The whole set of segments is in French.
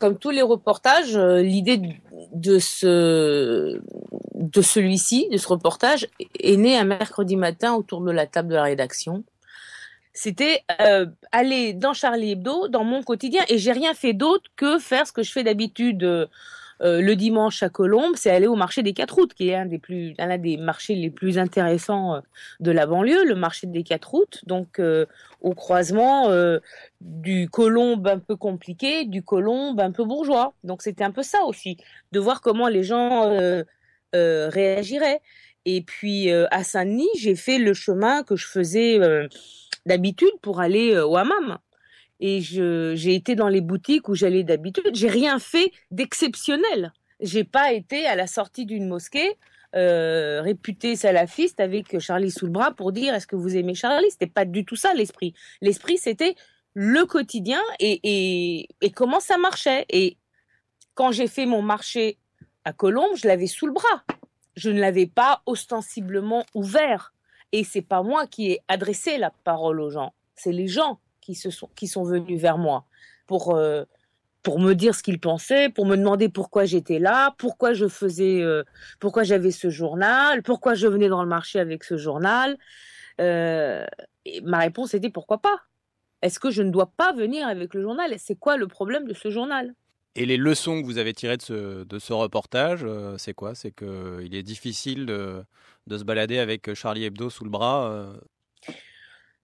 comme tous les reportages, l'idée de celui-ci, de ce reportage, est née un mercredi matin autour de la table de la rédaction. C'était aller dans Charlie Hebdo, dans mon quotidien, et j'ai rien fait d'autre que faire ce que je fais d'habitude le dimanche à Colombes, c'est aller au marché des 4 août, qui est un des marchés les plus intéressants de la banlieue, le marché des 4 août, donc au croisement du Colombe un peu compliqué, du Colombe un peu bourgeois. Donc c'était un peu ça aussi, de voir comment les gens réagiraient. Et puis à Saint-Denis, j'ai fait le chemin que je faisais d'habitude pour aller au hammam. Et j'ai été dans les boutiques où j'allais d'habitude. J'ai rien fait d'exceptionnel. J'ai pas été à la sortie d'une mosquée réputée salafiste avec Charlie sous le bras pour dire est-ce que vous aimez Charlie. C'était pas du tout ça l'esprit. L'esprit c'était le quotidien et comment ça marchait. Et quand j'ai fait mon marché à Colombes, je l'avais sous le bras. Je ne l'avais pas ostensiblement ouvert. Et c'est pas moi qui ai adressé la parole aux gens. C'est les gens qui sont venus vers moi pour me dire ce qu'ils pensaient, pour me demander pourquoi j'étais là, pourquoi j'avais ce journal, pourquoi je venais dans le marché avec ce journal. Et ma réponse était pourquoi pas? Est-ce que je ne dois pas venir avec le journal? C'est quoi le problème de ce journal? Et les leçons que vous avez tirées de ce reportage, c'est quoi? C'est qu'il est difficile de se balader avec Charlie Hebdo sous le bras.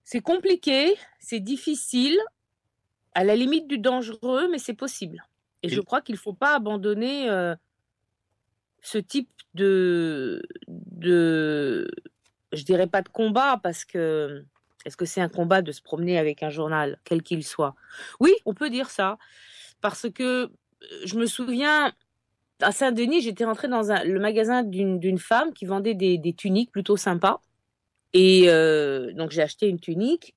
C'est compliqué, c'est difficile, à la limite du dangereux, mais c'est possible. Et je Et, crois qu'il ne faut pas abandonner ce type je dirais pas de combat, parce que est-ce que c'est un combat de se promener avec un journal, quel qu'il soit? Oui, on peut dire ça, parce que je me souviens, à Saint-Denis, j'étais rentrée dans le magasin d'une femme qui vendait des tuniques plutôt sympas. Et donc j'ai acheté une tunique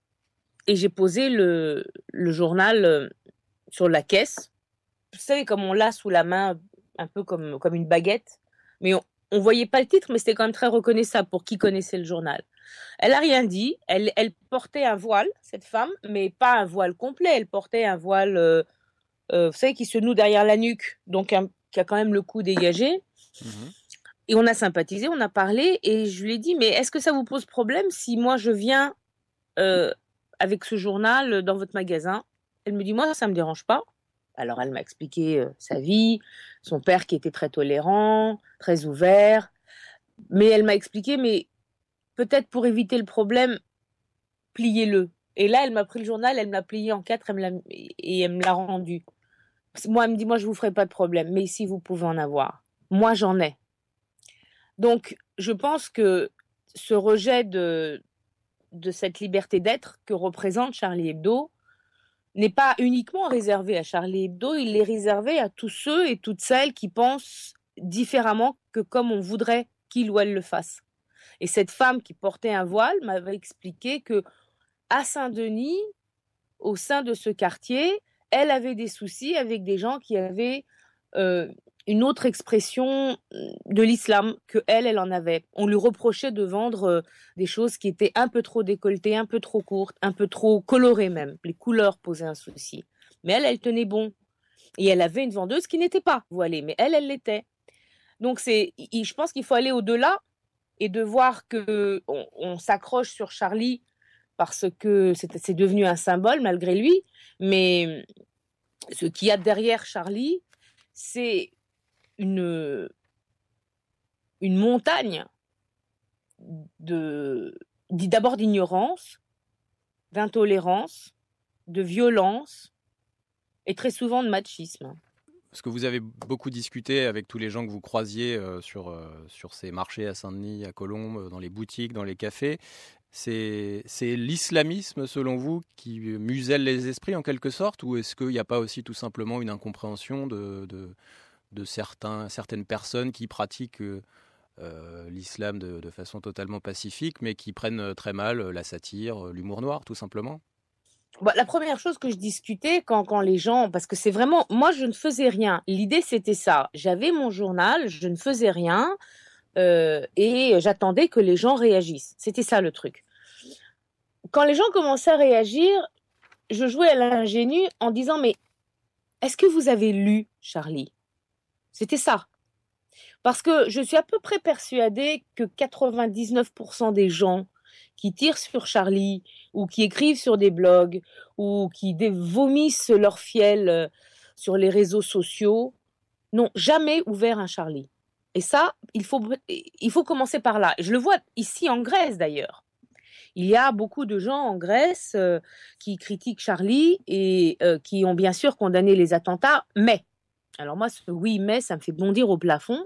et j'ai posé le journal sur la caisse. Vous savez, comme on l'a sous la main, un peu comme une baguette. Mais on voyait pas le titre, mais c'était quand même très reconnaissable pour qui connaissait le journal. Elle a rien dit. Elle portait un voile, cette femme, mais pas un voile complet. Elle portait un voile, vous savez, qui se noue derrière la nuque, donc qui a quand même le cou dégagé. Mhm. Et on a sympathisé, on a parlé, et je lui ai dit, mais est-ce que ça vous pose problème si moi je viens euh, avec ce journal dans votre magasin? Elle me dit, moi, ça ne me dérange pas. Alors, elle m'a expliqué sa vie, son père qui était très tolérant, très ouvert. Mais elle m'a expliqué, mais peut-être pour éviter le problème, pliez-le. Et là, elle m'a pris le journal, elle me l'a plié en quatre et elle me l'a rendu. Moi, elle me dit, moi, je ne vous ferai pas de problème, mais ici, vous pouvez en avoir. Moi, j'en ai. Donc, je pense que ce rejet de cette liberté d'être que représente Charlie Hebdo n'est pas uniquement réservé à Charlie Hebdo, il est réservé à tous ceux et toutes celles qui pensent différemment que comme on voudrait qu'il ou elle le fasse. Et cette femme qui portait un voile m'avait expliqué que à Saint-Denis, au sein de ce quartier, elle avait des soucis avec des gens qui avaient euh, une autre expression de l'islam que elle en avait. On lui reprochait de vendre des choses qui étaient un peu trop décolletées, un peu trop courtes, un peu trop colorées même. Les couleurs posaient un souci. Mais elle tenait bon. Et elle avait une vendeuse qui n'était pas voilée, mais elle l'était. Donc je pense qu'il faut aller au-delà et de voir que on s'accroche sur Charlie parce que c'est devenu un symbole malgré lui, mais ce qu'il y a derrière Charlie, c'est une, une montagne d'abord d'ignorance, d'intolérance, de violence et très souvent de machisme. Parce que vous avez beaucoup discuté avec tous les gens que vous croisiez sur ces marchés à Saint-Denis, à Colombes, dans les boutiques, dans les cafés. C'est l'islamisme, selon vous, qui muselle les esprits en quelque sorte, ou est-ce qu'il n'y a pas aussi tout simplement une incompréhension de certaines personnes qui pratiquent l'islam de façon totalement pacifique, mais qui prennent très mal la satire, l'humour noir, tout simplement? Bon, la première chose que je discutais quand les gens, parce que c'est vraiment, moi je ne faisais rien. L'idée c'était ça. J'avais mon journal, je ne faisais rien et j'attendais que les gens réagissent. C'était ça le truc. Quand les gens commençaient à réagir, je jouais à l'ingénue en disant mais est-ce que vous avez lu Charlie? C'était ça. Parce que je suis à peu près persuadée que 99% des gens qui tirent sur Charlie ou qui écrivent sur des blogs ou qui vomissent leur fiel sur les réseaux sociaux n'ont jamais ouvert un Charlie. Et ça, il faut commencer par là. Je le vois ici en Grèce d'ailleurs. Il y a beaucoup de gens en Grèce qui critiquent Charlie et qui ont bien sûr condamné les attentats, mais, alors moi, ce oui, mais, ça me fait bondir au plafond.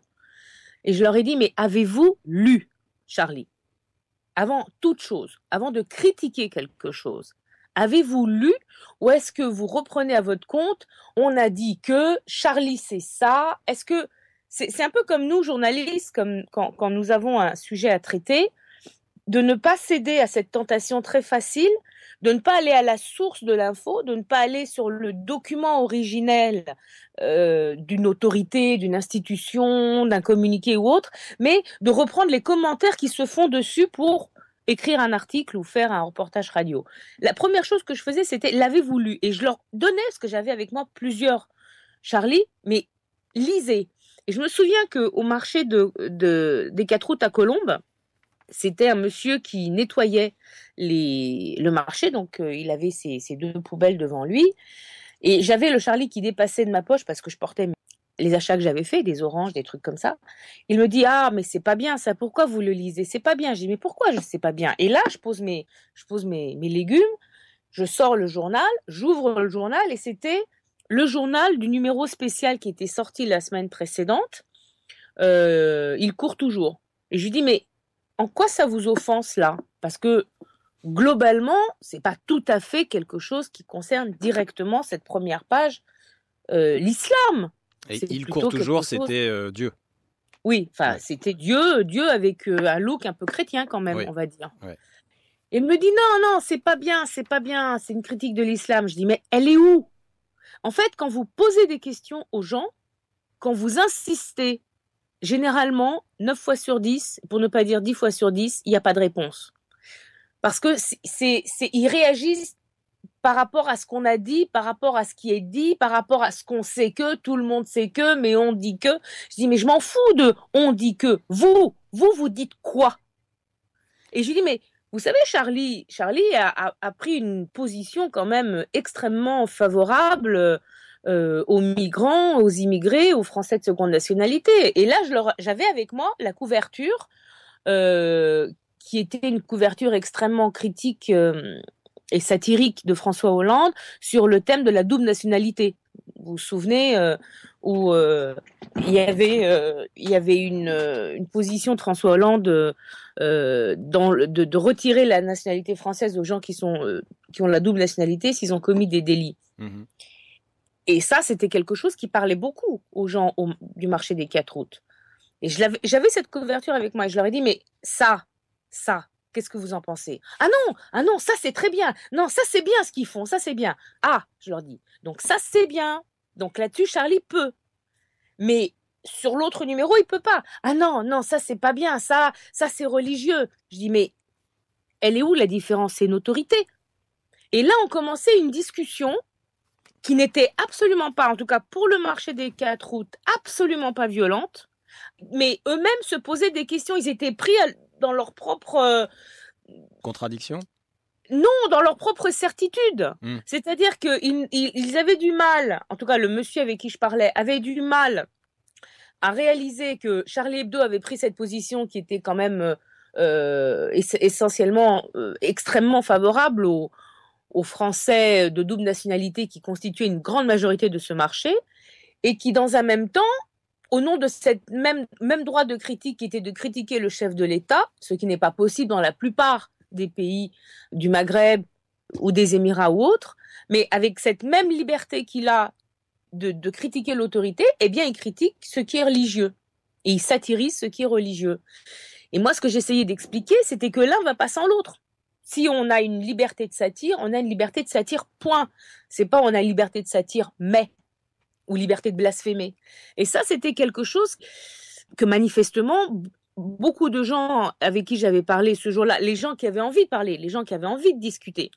Et je leur ai dit, mais avez-vous lu Charlie? Avant toute chose, avant de critiquer quelque chose, avez-vous lu ou est-ce que vous reprenez à votre compte, on a dit que Charlie c'est ça? Est-ce que c'est un peu comme nous, journalistes, comme quand nous avons un sujet à traiter, de ne pas céder à cette tentation très facile, de ne pas aller à la source de l'info, de ne pas aller sur le document originel d'une autorité, d'une institution, d'un communiqué ou autre, mais de reprendre les commentaires qui se font dessus pour écrire un article ou faire un reportage radio. La première chose que je faisais, c'était l'avez-vous lu? Et je leur donnais, ce que j'avais avec moi plusieurs Charlie, mais lisez. Et je me souviens qu'au marché des 4 août à Colombes, c'était un monsieur qui nettoyait le marché, donc il avait ses 2 poubelles devant lui. Et j'avais le Charlie qui dépassait de ma poche parce que je portais les achats que j'avais faits, des oranges, des trucs comme ça. Il me dit, ah, mais c'est pas bien ça, pourquoi vous le lisez? C'est pas bien. Je dis, mais pourquoi je sais pas bien? Et là, je pose mes légumes, je sors le journal, j'ouvre le journal et c'était le journal du numéro spécial qui était sorti la semaine précédente. Il court toujours. Et je lui dis, mais en quoi ça vous offense là? Parce que globalement, c'est pas tout à fait quelque chose qui concerne directement cette première page, l'islam. Et il court toujours, c'était Dieu. Oui, enfin, ouais. C'était Dieu avec un look un peu chrétien quand même, oui. On va dire. Ouais. Et il me dit non, c'est pas bien, c'est une critique de l'islam. Je dis mais elle est où? En fait, quand vous posez des questions aux gens, quand vous insistez, généralement, 9 fois sur 10, pour ne pas dire 10 fois sur 10, il n'y a pas de réponse. Parce que ils réagissent par rapport à ce qu'on a dit, par rapport à ce qui est dit, par rapport à ce qu'on sait que, tout le monde sait que, mais on dit que. Je dis, mais je m'en fous de on dit que. Vous dites quoi? Et je lui dis, mais vous savez, Charlie a pris une position quand même extrêmement favorable aux migrants, aux immigrés, aux Français de seconde nationalité. Et là, j'avais avec moi la couverture, qui était une couverture extrêmement critique et satirique de François Hollande sur le thème de la double nationalité. Vous vous souvenez où il y avait une position de François Hollande de retirer la nationalité française aux gens qui ont la double nationalité s'ils ont commis des délits. Mmh. Et ça, c'était quelque chose qui parlait beaucoup aux gens du marché des 4 août. Et j'avais cette couverture avec moi et je leur ai dit, mais ça, qu'est-ce que vous en pensez? Ah non, ça c'est très bien. Non, ça c'est bien ce qu'ils font, ça c'est bien. Ah, je leur dis, donc ça c'est bien. Donc là-dessus, Charlie peut. Mais sur l'autre numéro, il peut pas. Ah non, ça c'est pas bien, ça c'est religieux. Je dis, mais elle est où la différence? C'est une autorité. Et là, on commençait une discussion qui n'était absolument pas, en tout cas pour le marché des 4 août, absolument pas violente. Mais eux-mêmes se posaient des questions. Ils étaient pris dans leur propre contradiction. Non, dans leur propre certitude. C'est-à-dire qu'ils avaient du mal, en tout cas le monsieur avec qui je parlais, avait du mal à réaliser que Charlie Hebdo avait pris cette position qui était quand même essentiellement extrêmement favorable aux Français de double nationalité qui constituaient une grande majorité de ce marché et qui, dans un même temps, au nom de cette même droit de critique qui était de critiquer le chef de l'État, ce qui n'est pas possible dans la plupart des pays du Maghreb ou des Émirats ou autres, mais avec cette même liberté qu'il a de critiquer l'autorité, eh bien il critique ce qui est religieux et il satirise ce qui est religieux. Et moi, ce que j'essayais d'expliquer, c'était que l'un va pas sans l'autre. Si on a une liberté de satire, on a une liberté de satire, point. C'est pas on a une liberté de satire, mais ou liberté de blasphémer. Et ça, c'était quelque chose que manifestement, beaucoup de gens avec qui j'avais parlé ce jour-là, les gens qui avaient envie de parler, les gens qui avaient envie de discuter,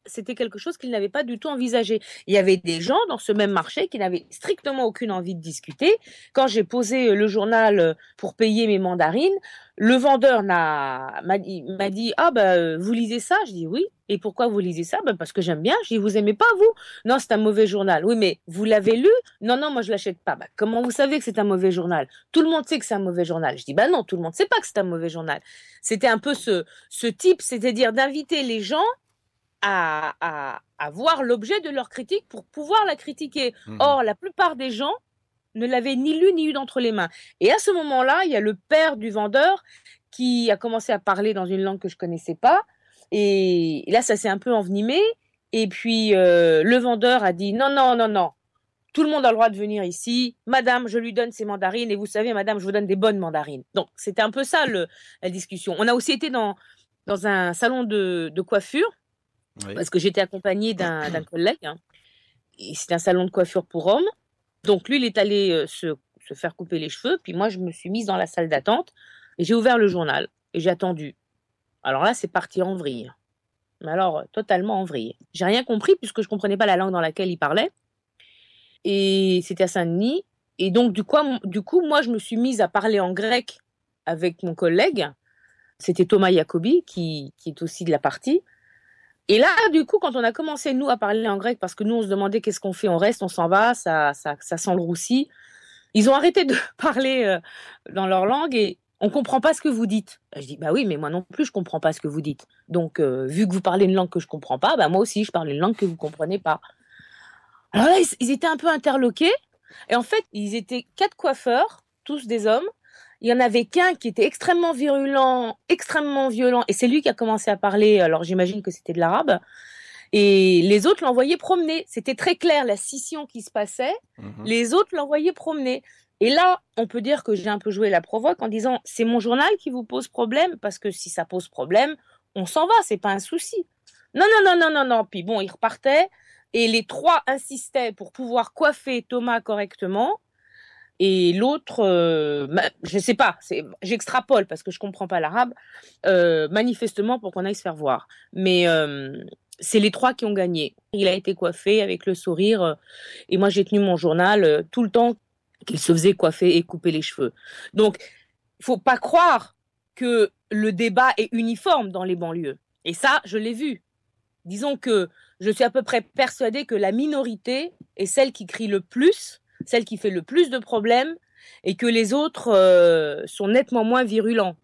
c'était quelque chose qu'ils n'avaient pas du tout envisagé. Il y avait des gens dans ce même marché qui n'avaient strictement aucune envie de discuter. Quand j'ai posé le journal pour payer mes mandarines, le vendeur m'a dit ah bah vous lisez ça? Je dis oui. Et pourquoi vous lisez ça? Bah, parce que j'aime bien. Je dis vous aimez pas vous? Non, c'est un mauvais journal. Oui, mais vous l'avez lu? Non, non, moi je l'achète pas. Bah, comment vous savez que c'est un mauvais journal? Tout le monde sait que c'est un mauvais journal. Je dis bah non, tout le monde sait pas que c'est un mauvais journal. C'était un peu ce type, c'est-à-dire d'inviter les gens à voir l'objet de leur critique pour pouvoir la critiquer. Or, la plupart des gens ne l'avaient ni lu ni eu d'entre les mains. Et à ce moment-là, il y a le père du vendeur qui a commencé à parler dans une langue que je connaissais pas. Et là, ça s'est un peu envenimé. Et puis, le vendeur a dit non, non, non, non. Tout le monde a le droit de venir ici. Madame, je lui donne ses mandarines. Et vous savez, madame, je vous donne des bonnes mandarines. Donc, c'était un peu ça la discussion. On a aussi été dans un salon de coiffure. Oui. Parce que j'étais accompagnée d'un collègue. Hein. Et c'était un salon de coiffure pour hommes. Donc, lui, il est allé se faire couper les cheveux. Puis moi, je me suis mise dans la salle d'attente. Et j'ai ouvert le journal. Et j'ai attendu. Alors là, c'est parti en vrille. Mais alors, totalement en vrille. J'ai rien compris puisque je ne comprenais pas la langue dans laquelle il parlait. Et c'était à Saint-Denis. Et donc, du coup, moi, je me suis mise à parler en grec avec mon collègue. C'était Thomas Jacobi, qui est aussi de la partie. Et là, du coup, quand on a commencé, nous, à parler en grec, parce que nous, on se demandait qu'est-ce qu'on fait, on reste, on s'en va, ça sent le roussi. Ils ont arrêté de parler dans leur langue et on comprend pas ce que vous dites. Je dis, bah oui, mais moi non plus, je comprends pas ce que vous dites. Donc, vu que vous parlez une langue que je comprends pas, bah moi aussi, je parle une langue que vous comprenez pas. Alors là, ils étaient un peu interloqués. Et en fait, ils étaient 4 coiffeurs, tous des hommes. Il y en avait qu'un qui était extrêmement virulent, extrêmement violent. Et c'est lui qui a commencé à parler. Alors, j'imagine que c'était de l'arabe. Et les autres l'envoyaient promener. C'était très clair, la scission qui se passait. Les autres l'envoyaient promener. Et là, on peut dire que j'ai un peu joué la provoque en disant, c'est mon journal qui vous pose problème, parce que si ça pose problème, on s'en va, c'est pas un souci. Non, non, non, non, non, non. Puis bon, ils repartaient. Et les 3 insistaient pour pouvoir coiffer Thomas correctement. Et l'autre, je sais pas, j'extrapole parce que je comprends pas l'arabe, manifestement pour qu'on aille se faire voir. Mais c'est les 3 qui ont gagné. Il a été coiffé avec le sourire et moi j'ai tenu mon journal tout le temps qu'il se faisait coiffer et couper les cheveux. Donc, faut pas croire que le débat est uniforme dans les banlieues. Et ça, je l'ai vu. Disons que je suis à peu près persuadée que la minorité est celle qui crie le plus, celle qui fait le plus de problèmes, et que les autres sont nettement moins virulents.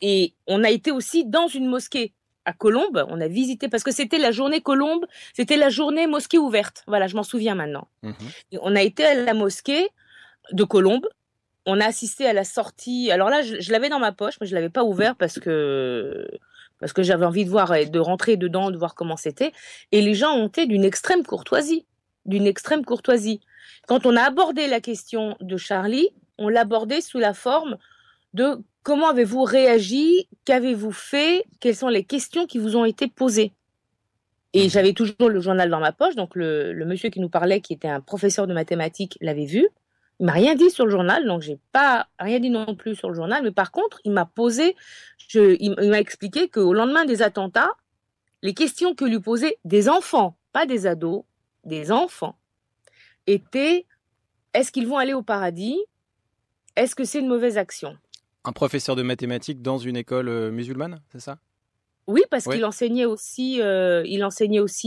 Et on a été aussi dans une mosquée à Colombes, on a visité, parce que c'était la journée Colombes, c'était la journée mosquée ouverte. Voilà, je m'en souviens maintenant. Et on a été à la mosquée de Colombes, on a assisté à la sortie. Alors là, je l'avais dans ma poche, mais je l'avais pas ouvert parce que j'avais envie de rentrer dedans, de voir comment c'était. Et les gens ont été d'une extrême courtoisie. Quand on a abordé la question de Charlie, on l'abordait sous la forme de comment avez-vous réagi, qu'avez-vous fait, quelles sont les questions qui vous ont été posées. Et j'avais toujours le journal dans ma poche, donc le monsieur qui nous parlait, qui était un professeur de mathématiques, l'avait vu. Il m'a rien dit sur le journal, donc j'ai pas rien dit non plus sur le journal. Mais par contre, il m'a expliqué qu'au lendemain des attentats, les questions que lui posaient des enfants, pas des ados, des enfants, étaient: est-ce qu'ils vont aller au paradis? Est-ce que c'est une mauvaise action? Un professeur de mathématiques dans une école musulmane, c'est ça? Oui, parce qu'il enseignait aussi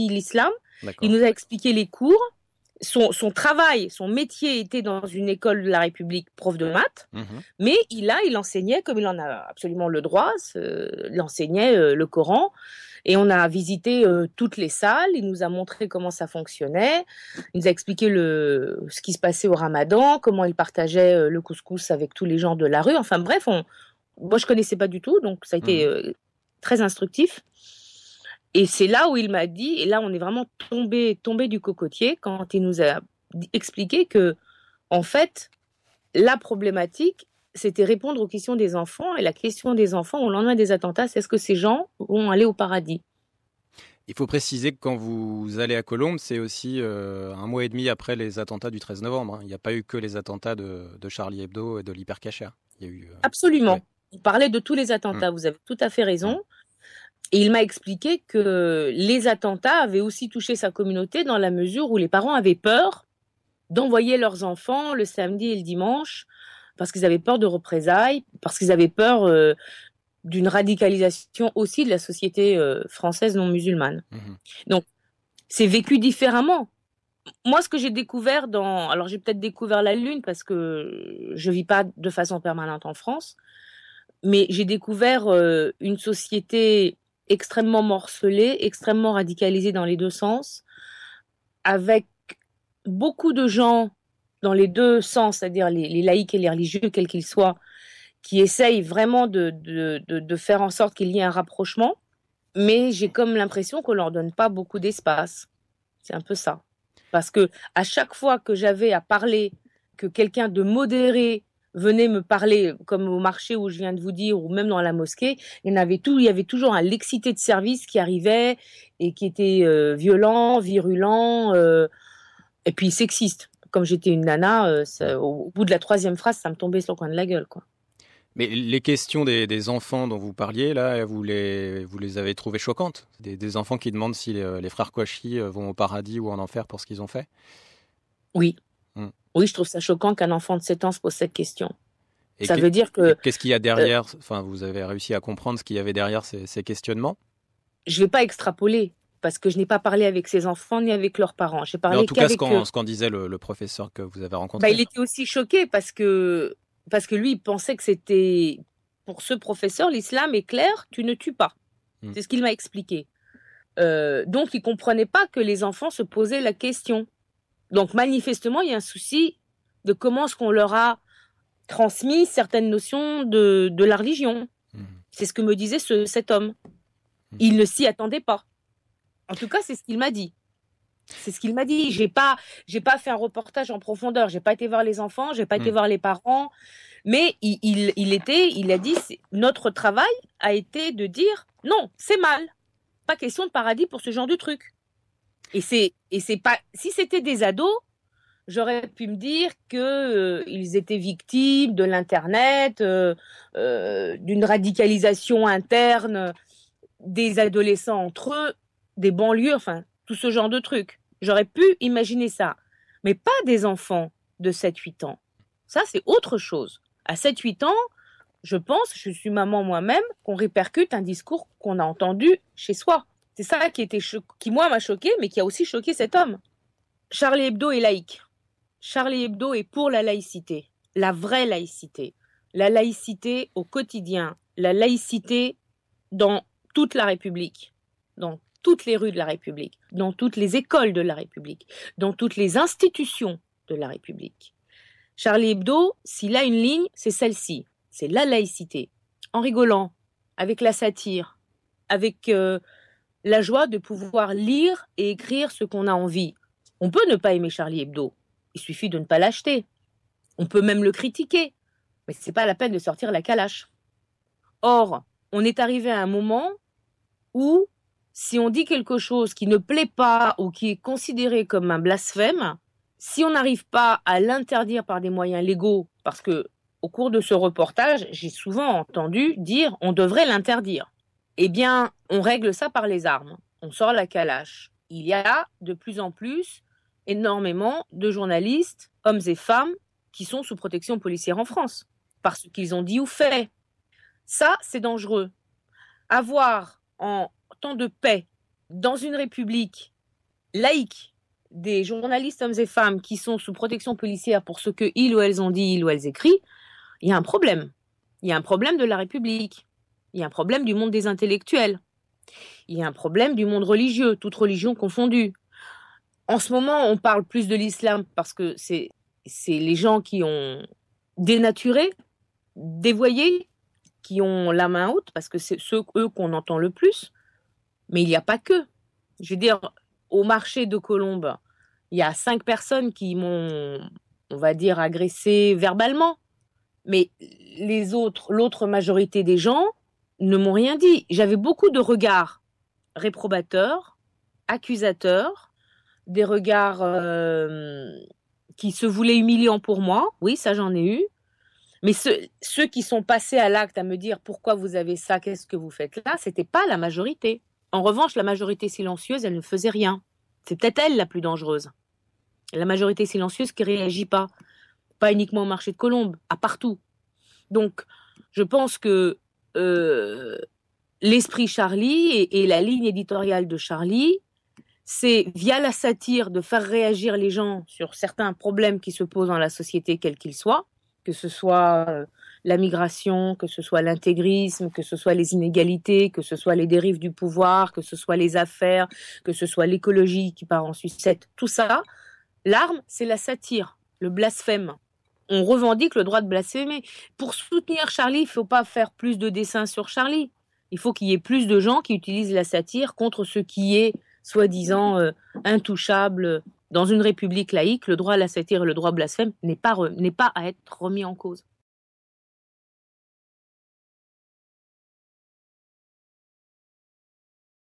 l'islam. D'accord. Il nous a expliqué les cours. Son travail, son métier était dans une école de la République, prof de maths, mais il enseignait, comme il en a absolument le droit, il enseignait le Coran, et on a visité toutes les salles, il nous a montré comment ça fonctionnait, il nous a expliqué ce qui se passait au Ramadan, comment il partageait le couscous avec tous les gens de la rue, enfin bref, moi je connaissais pas du tout, donc ça a été très instructif. Et c'est là où il m'a dit, et là on est vraiment tombé du cocotier quand il nous a expliqué que, en fait, la problématique, c'était répondre aux questions des enfants. Et la question des enfants au lendemain des attentats, c'est: est-ce que ces gens vont aller au paradis? Il faut préciser que quand vous allez à Colombes, c'est aussi 1 mois et demi après les attentats du 13 novembre. Il n'y a pas eu que les attentats de Charlie Hebdo et de l'Hypercacher. Il y a eu, Absolument. Ouais. Il parlait de tous les attentats, vous avez tout à fait raison. Et il m'a expliqué que les attentats avaient aussi touché sa communauté dans la mesure où les parents avaient peur d'envoyer leurs enfants le samedi et le dimanche parce qu'ils avaient peur de représailles, parce qu'ils avaient peur d'une radicalisation aussi de la société française non musulmane. Mhm. Donc, c'est vécu différemment. Moi, ce que j'ai découvert alors j'ai peut-être découvert la Lune parce que je vis pas de façon permanente en France, mais j'ai découvert une société extrêmement morcelée, extrêmement radicalisée dans les deux sens, avec beaucoup de gens dans les deux sens, c'est-à-dire les laïcs et les religieux, quels qu'ils soient, qui essayent vraiment de faire en sorte qu'il y ait un rapprochement, mais j'ai comme l'impression qu'on leur donne pas beaucoup d'espace. C'est un peu ça. Parce que à chaque fois que j'avais à parler, que quelqu'un de modéré venait me parler, comme au marché où je viens de vous dire, ou même dans la mosquée, il y avait toujours un l'excité de service qui arrivait et qui était violent, virulent, et puis sexiste. Comme j'étais une nana, au bout de la troisième phrase, ça me tombait sur le coin de la gueule, quoi. Mais les questions des enfants dont vous parliez, là, vous les avez trouvées choquantes? Des enfants qui demandent si les frères Kouachi vont au paradis ou en enfer pour ce qu'ils ont fait? Oui. Hmm. Oui, je trouve ça choquant qu'un enfant de 7 ans se pose cette question. Et Ça veut dire que qu'est-ce qu'il y a derrière? Enfin, vous avez réussi à comprendre ce qu'il y avait derrière ces questionnements? je ne vais pas extrapoler parce que je n'ai pas parlé avec ses enfants ni avec leurs parents. J'ai Mais en parlé tout cas, ce qu'avec eux. qu'en disait le professeur que vous avez Bah, rencontré. il était aussi choqué parce que lui, il pensait que c'était, pour ce professeur, l'islam est clair, tu ne tues pas. Hmm. C'est ce qu'il m'a expliqué. Donc, il ne comprenait pas que les enfants se posaient la question. Donc, manifestement, il y a un souci de comment est-ce qu'on leur a transmis certaines notions de la religion. Hmm. C'est ce que me disait cet homme. Il ne s'y attendait pas. En tout cas, c'est ce qu'il m'a dit. C'est ce qu'il m'a dit. J'ai pas fait un reportage en profondeur. J'ai pas été voir les enfants. J'ai pas été Hmm. voir les parents. Mais il a dit, notre travail a été de dire non, c'est mal. Pas question de paradis pour ce genre de truc. Et c'est pas, si c'était des ados, j'aurais pu me dire que ils étaient victimes de l'internet, d'une radicalisation interne des adolescents entre eux, des banlieues, enfin, tout ce genre de trucs. J'aurais pu imaginer ça. Mais pas des enfants de 7-8 ans. Ça, c'est autre chose. À 7-8 ans, je pense, je suis maman moi-même, qu'on répercute un discours qu'on a entendu chez soi. C'est ça qui moi, m'a choqué, mais qui a aussi choqué cet homme. Charlie Hebdo est laïque. Charlie Hebdo est pour la laïcité, la vraie laïcité. La laïcité au quotidien, la laïcité dans toute la République, dans toutes les rues de la République, dans toutes les écoles de la République, dans toutes les institutions de la République. Charlie Hebdo, s'il a une ligne, c'est celle-ci, c'est la laïcité. En rigolant, avec la satire, avec la joie de pouvoir lire et écrire ce qu'on a envie. On peut ne pas aimer Charlie Hebdo, il suffit de ne pas l'acheter. On peut même le critiquer, mais ce n'est pas la peine de sortir la calache. Or, on est arrivé à un moment où, si on dit quelque chose qui ne plaît pas ou qui est considéré comme un blasphème, si on n'arrive pas à l'interdire par des moyens légaux, parce que au cours de ce reportage, j'ai souvent entendu dire on devrait l'interdire. Eh bien, on règle ça par les armes. On sort la calache. Il y a de plus en plus énormément de journalistes, hommes et femmes, qui sont sous protection policière en France, parce qu'ils ont dit ou fait. Ça, c'est dangereux. Avoir en temps de paix, dans une république laïque, des journalistes hommes et femmes qui sont sous protection policière pour ce que ils ou elles ont dit, ils ou elles écrit, il y a un problème. Il y a un problème de la République. Il y a un problème du monde des intellectuels. Il y a un problème du monde religieux, toute religion confondue. En ce moment, on parle plus de l'islam parce que c'est les gens qui ont dénaturé, dévoyé, qui ont la main haute, parce que c'est eux qu'on entend le plus. Mais il n'y a pas que. Je veux dire, au marché de Colombes, il y a 5 personnes qui m'ont, on va dire, agressé verbalement. Mais l'autre majorité des gens ne m'ont rien dit. J'avais beaucoup de regards réprobateurs, accusateurs, des regards qui se voulaient humiliants pour moi. Oui, ça j'en ai eu. Mais ceux qui sont passés à l'acte à me dire pourquoi vous avez ça, qu'est-ce que vous faites là, c'était pas la majorité. En revanche, la majorité silencieuse, elle ne faisait rien. C'est peut-être elle la plus dangereuse. La majorité silencieuse qui réagit pas uniquement au marché de Colombes, à partout. Donc, je pense que l'esprit Charlie et la ligne éditoriale de Charlie, c'est via la satire de faire réagir les gens sur certains problèmes qui se posent dans la société, quels qu'ils soient, que ce soit la migration, que ce soit l'intégrisme, que ce soit les inégalités, que ce soit les dérives du pouvoir, que ce soit les affaires, que ce soit l'écologie qui part en sucette, tout ça, l'arme, c'est la satire, le blasphème. On revendique le droit de blasphémer. Pour soutenir Charlie, il ne faut pas faire plus de dessins sur Charlie. Il faut qu'il y ait plus de gens qui utilisent la satire contre ce qui est soi-disant intouchable. Dans une république laïque, le droit à la satire et le droit au blasphème n'est pas à être remis en cause.